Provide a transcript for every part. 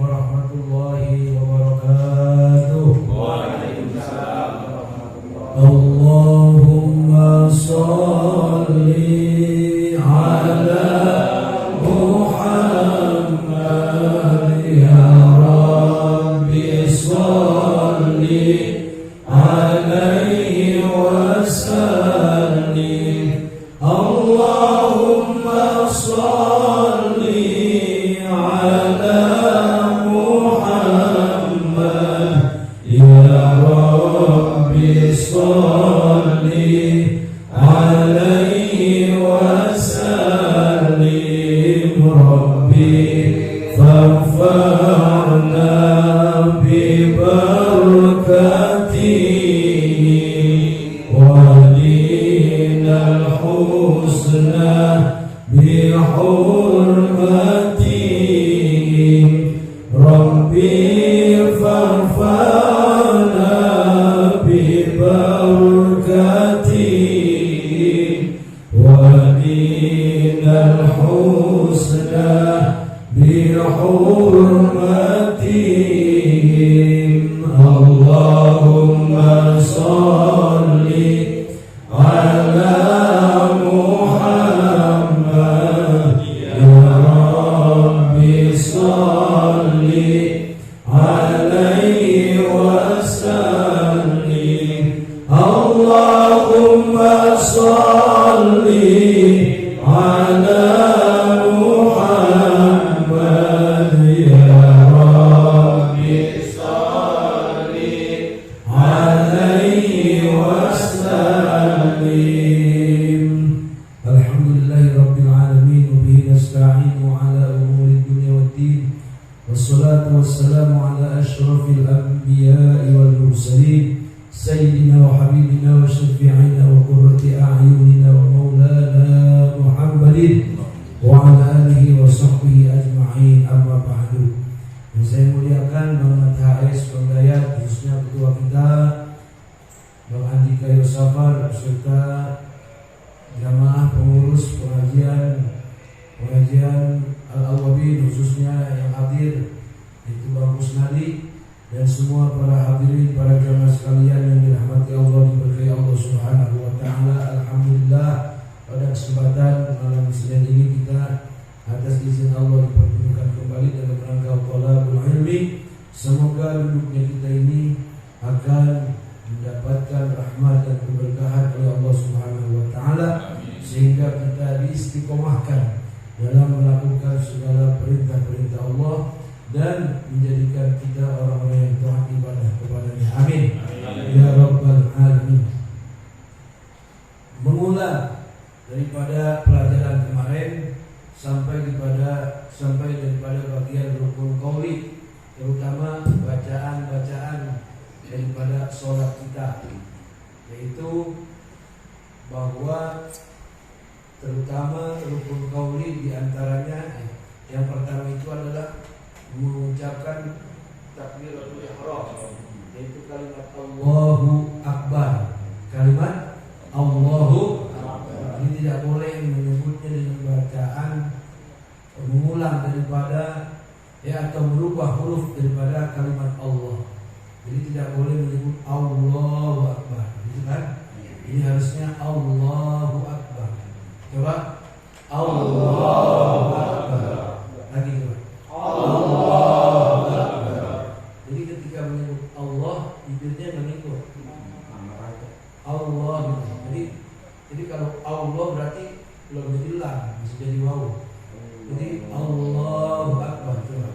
warahmatullahi wabarakatuh. Waalaikumsalam warahmatullahi Allahumma sholli ala Muhammad ya Rabbi sholli alaihi wasallim. Allahumma sholli ala Muhammad ya Rabbi sholli alaihi wasallim. Rabbi fanfa'na bi barakatihi walinal husna bi hurmatihi. Rabbi fanfa'na bi barakatihi walinal husna bi hurmatihim. Allahumma sholli ala Muhammad ya Rabbi sholli alaihi wasallim. Allahumma sholli ala Muhammad ya Rabbi sholli alaihi wasallim. Alhamdulillahi rabbil alamin wa bihi nasta'inu ala umuri dunya waddin. Wassalatu wassalamu ala asyrafil anbiya'i wal mursalin sayyidina wa habibina wa syafi'ina wa qurrati a'yunina wa maulana Muhammadin wa ala alihi wa sahbihi ajma'in, amma ba'du. Yang saya muliakan Bang Matahais Bangdayat, khususnya ketua kita Bang Andika Yosafar beserta jamaah pengurus pengajian Al-Awwabin, khususnya yang hadir itu Bang Kusnadi dan semua para hadirin, para jamaah sekalian yang dirahmati Allah, diberkahi Allah Subhanahu wa taala. Alhamdulillah pada kesempatan malam Senin ini kita atas izin Allah dipertemukan kembali dalam rangka thalabul ilmi. Semoga duduknya kita ini akan mendapatkan rahmat dan keberkahan oleh Allah Subhanahu wa taala, sehingga kita diistiqomahkan dalam melakukan segala perintah-perintah Allah dan menjadikan kita orang-orang yang taat ibadah kepadanya. Amin. Ya Rabbal Alamin. Mengulang daripada pelajaran kemarin sampai daripada bagian rukun qauli, terutama bacaan-bacaan daripada sholat kita, yaitu bahwa terutama rukun qauli diantaranya yang pertama itu adalah mengucapkan takbiratul ihram, yaitu kalimat Allahu Akbar. Kalimat Allahu Akbar ini tidak boleh menyebutnya dengan bacaan mengulang daripada atau merubah huruf daripada kalimat Allah. Jadi tidak boleh menyebut Allahu Akbar, gitu kan? Ini harusnya Allahu Akbar. Coba Allahu Akbar. Lagi coba Allahu Akbar. Jadi ketika menyebut Allah, bibirnya mengikut Allah gitu. Jadi kalau Allah berarti belum jadi lam, bisa jadi waw. Jadi Allahu Akbar. Coba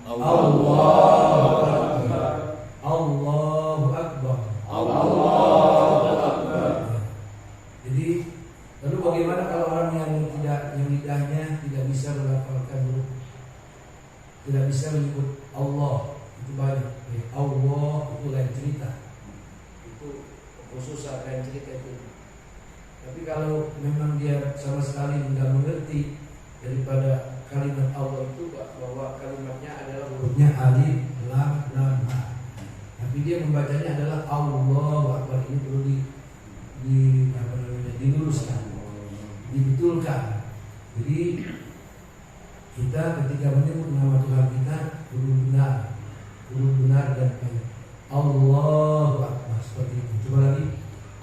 Allahu Akbar. Allahu Akbar. Allahu Akbar. Jadi lalu bagaimana kalau orang yang lidahnya tidak bisa melafalkan huruf, tidak bisa menyebut Allah, itu banyak. Allah itu lain cerita, itu khusus lain cerita itu. Tapi kalau memang dia sama sekali tidak mengerti daripada kalimat Allah itu, bahwa kalimatnya adalah hurufnya alif, lam, ha, tapi dia membacanya adalah Allahu Akbar. Ini perlu diluruskan, dibetulkan. Jadi kita ketika menyebut nama Tuhan kita kudu benar dan baik. Allahu Akbar, seperti itu. Coba lagi.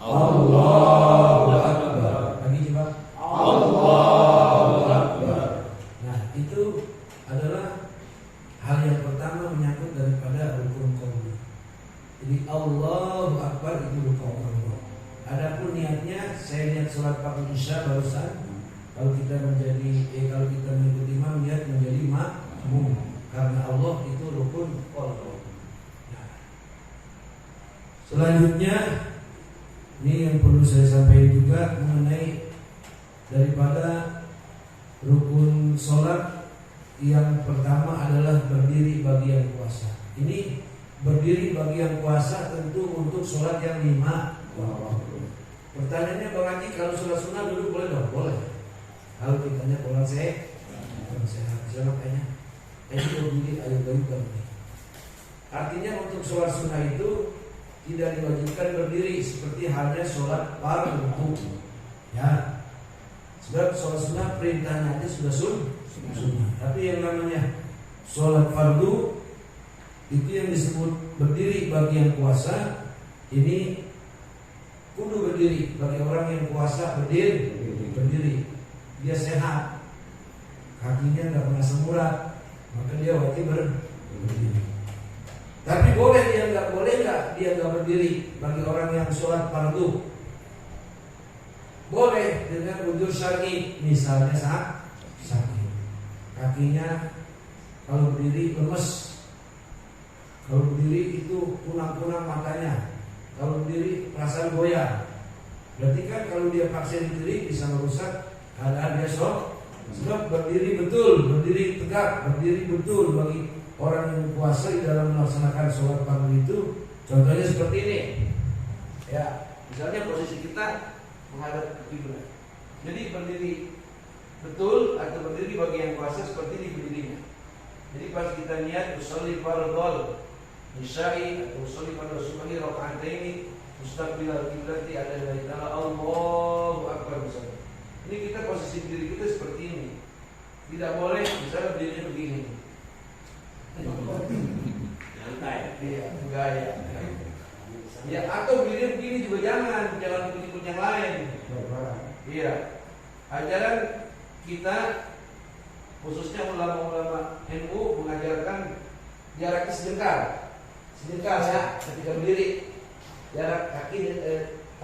Allahu Akbar. Lagi coba. Allahu Akbar. Nah, itu adalah hal yang pertama menyangkut daripada rukun qauli. Jadi Allahu Akbar itu rukun qauli. Adapun niatnya, saya niat sholat fardu isya barusan. Kalau kita kalau kita mengikuti imam, niat menjadi makmum. Karena Allah itu rukun qauli. Nah, selanjutnya ini yang perlu saya sampaikan juga mengenai daripada rukun sholat yang pertama adalah berdiri bagian puasa. Ini berdiri bagian puasa tentu untuk sholat yang 5 waktu. Pertanyaannya Bang Haji, kalau sholat sunnah duduk boleh dong? Boleh. Kalau ditanya orang sehat, siapa kayaknya? Berdiri ayo berikan. Artinya untuk sholat sunnah itu tidak diwajibkan berdiri seperti halnya sholat fardu. Ya, sebab sholat sunnah perintahnya aja sudah sunnah. Tapi yang namanya sholat fardu itu yang disebut berdiri bagian puasa, ini kudu berdiri. Bagi orang yang puasa berdiri, dia sehat, kakinya nggak pernah semurat, maka dia wajib berdiri. Tapi boleh dia nggak berdiri. Bagi orang yang sholat fardu boleh dengan udzur syar'i, misalnya sakit, kakinya kalau berdiri lemes, kalau berdiri itu kunang-kunang matanya, kalau berdiri perasaan goyah. Berarti kan kalau dia paksa berdiri bisa merusak keadaan dia sholat. Sebab berdiri betul, berdiri tegak, berdiri betul bagi orang yang puasa di dalam melaksanakan sholat fardu itu. Contohnya seperti ini. Ya, misalnya posisi kita menghadap ke kiblat. Jadi berdiri betul atau berdiri bagi yang puasa seperti ini berdirinya. Jadi pas kita niat usolli fardhol isya'i atau usolli fardhol subuhi raka'ataini mustaqbilal qiblati ada dari Allahu Akbar misalnya. Ini kita posisi diri kita seperti ini. Tidak boleh misalnya berdirinya begini. Santai. Iya, gaya. Ya, atau berdiri begini juga jangan ikut yang lain. Iya. Ajaran kita khususnya ulama-ulama NU mengajarkan jaraknya sejengkal ya ketika berdiri. Jarak kaki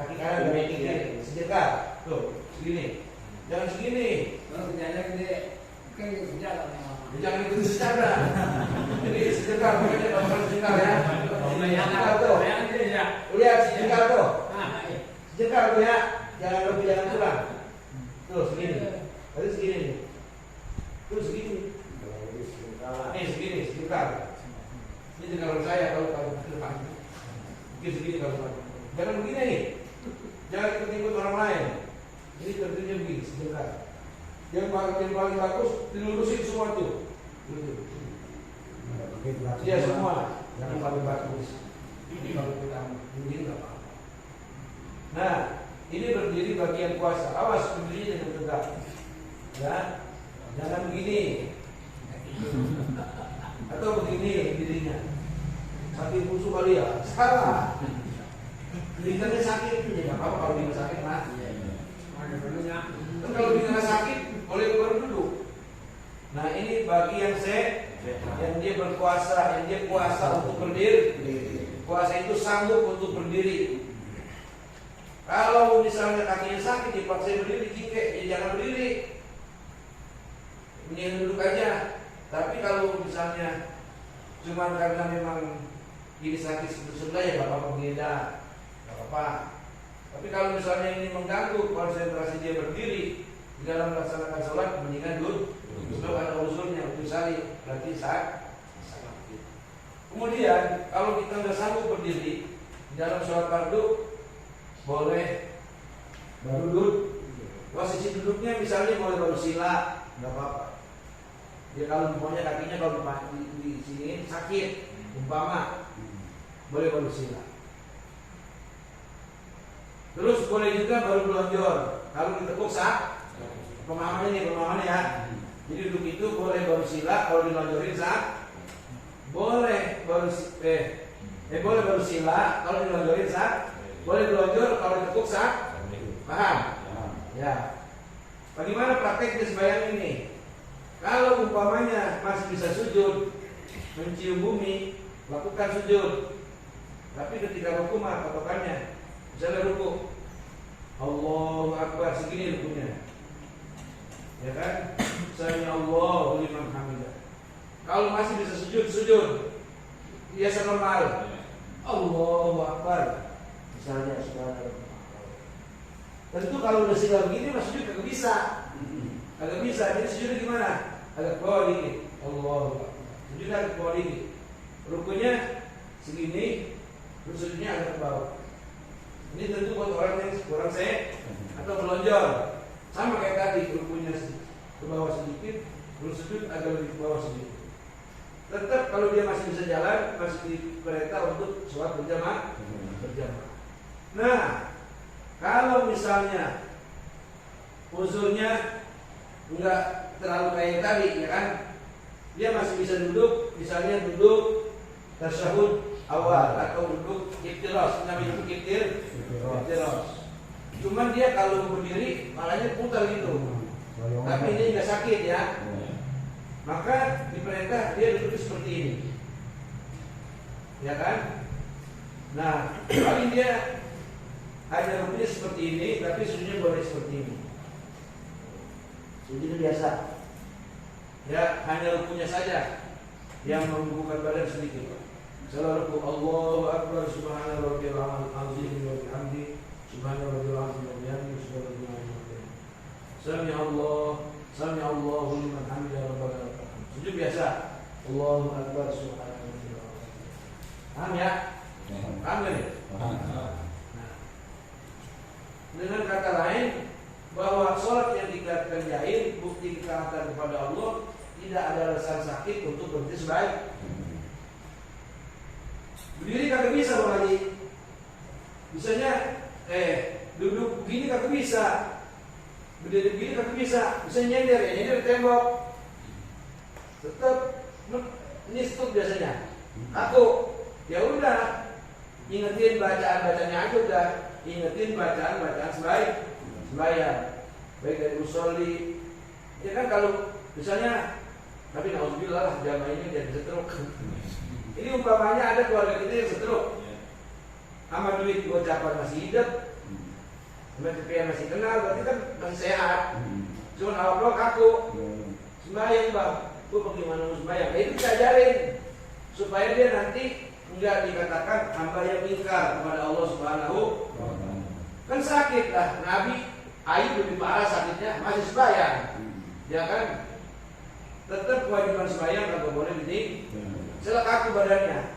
kanan dan kaki kiri sejengkal. Tuh, segini. Jangan segini. Jangan ikut sejadah. Jadi sejengkal, makanya kalau sejengkal ya. Sejengkal tuh. Lihat sejengkal tuh. Sejengkal tuh ya. Jangan lebih, jangan kurang. Tuh segini. Tadi segini nih. Tuh segini. Segini sejengkal. Ini sejengkal saya kalau ke depan. Mungkin segini kalau. Jangan begini nih. Jangan ikut orang lain. Ini tentunya begini sejengkal. Yang paling bagus dilurusin semua tuh. Iya semua yang paling bagus. Ini kalau kita begini nggak apa-apa. Nah, ini berdiri bagian puasa. Awas berdiri dengan tegak. Ya, jangan begini. Atau begini dirinya. Sakit musuh kali ya. Salah. Lidahnya sakit, ya nggak apa-apa kalau lidah sakit mati. Kalau lidah sakit boleh keluar dulu. Nah ini bagi yang dia berpuasa, yang dia puasa untuk berdiri. Puasa itu sanggup untuk berdiri. Kalau misalnya kakinya sakit dipaksa berdiri, jingkek, ya jangan berdiri. Mending duduk aja. Tapi kalau misalnya cuma karena memang ini sakit sebelah ya nggak apa-apa begini dah, nggak apa-apa. Tapi kalau misalnya ini mengganggu konsentrasi dia berdiri di dalam melaksanakan sholat, mendingan duduk. Sebab ada usulnya untuk sari, berarti sakit. Kemudian kalau kita nggak sanggup berdiri di dalam sholat fardu, boleh baru duduk. Posisi duduknya misalnya boleh baru sila, nggak apa-apa. Dia kalau umpamanya kakinya kalau di sini sakit, umpama boleh baru sila. Terus boleh juga baru melonjor. Kalau ditekuk pemahamannya ya. Jadi duduk itu boleh baru sila, kalau dilonjorin boleh boleh baru sila kalau dilonjorin sah, boleh dilonjor kalau ditekuk sah. Paham? Ya. Bagaimana prakteknya sembahyang ini? Kalau umpamanya masih bisa sujud, mencium bumi, lakukan sujud. Tapi ketika ruku mah patokannya, misalnya ruku, Allahu Akbar, segini rukunya, ya kan? Sami Allahu liman hamidah. Kalau masih bisa sujud, biasa normal, Allahu Akbar, misalnya sekarang. Tentu kalau udah sila begini, mas sujud kagak bisa, kagak bisa. Jadi sujud gimana? Agak bawah dikit, Allahu Akbar. Sujud agak bawah dikit, rukunya segini, terus sujudnya agak ke bawah. Ini tentu buat orang yang kurang sehat atau melonjor. Sama kayak tadi, rukunya ke bawah sedikit, terus sujud agak lebih ke bawah sedikit. Tetap kalau dia masih bisa jalan, masih diperintah untuk sholat berjamaah. Nah, kalau misalnya uzurnya enggak terlalu kayak tadi, ya kan? Dia masih bisa duduk, misalnya duduk tasyahud awal atau duduk iftiros, namanya itu iftiros. Cuman dia kalau berdiri malahnya putar gitu. Tapi ini enggak sakit ya. Maka diperintah dia duduk seperti ini. Ya kan? Nah, paling dia hanya rukunya seperti ini, tapi sujudnya boleh seperti ini. Sujudnya biasa. Ya, hanya rukunya saja yang membuka badan sedikit. Misalnya ruku Allahu Akbar subhanallahil azim wa bihamdi subhanallahil azim wa bihamdi subhanallahil azim. Sami Allahu liman hamidah rabbana lakal hamd. Sujud biasa. Allahu Akbar subhanallahil azim. Paham ya? Paham ya? Dengan kata lain, bahwa sholat yang dikatakan jahil, bukti ketaatan kepada Allah, tidak ada alasan sakit untuk berhenti sebaik. Berdiri kagak bisa Bang Haji. Bisanya duduk begini kagak bisa. Berdiri begini kagak bisa. Bisa nyender, ya nyender tembok. Tetap ini stop biasanya. Aku ya udah ingetin bacaan-bacanya aja udah. Ingetin bacaan-bacaan sembahyang, baik dari usolli. Ya kan kalau misalnya, tapi nauzubillah jamaah ini jadi setruk. Ini umpamanya ada keluarga kita yang setruk, sama duit gocapan masih hidup, sama CPN masih kenal, berarti kan masih sehat. Cuma awal aku sembahyang bang, gue bagaimana mau sembahyang? Itu kita ajarin supaya dia nanti enggak dikatakan hamba yang ingkar kepada Allah Subhanahu. Kan sakit lah, Nabi Ayub lebih parah sakitnya, masih sembahyang, ya kan? Tetap kewajiban sembahyang kalau boleh ini, selak kaku badannya.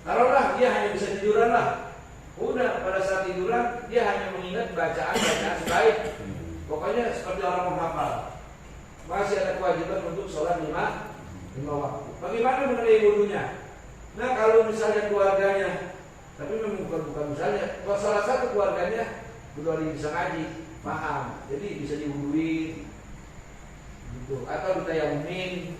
Taruhlah dia hanya bisa tiduran lah, udah pada saat tiduran dia hanya mengingat bacaan sebaik. Pokoknya seperti orang menghafal. Masih ada kewajiban untuk sholat lima waktu. Bagaimana mengenai wudunya? Nah kalau misalnya keluarganya, tapi memang bukan misalnya, kalau salah satu keluarganya udah bisa ngaji, paham, jadi bisa diwuduin, gitu, atau ditayamumin,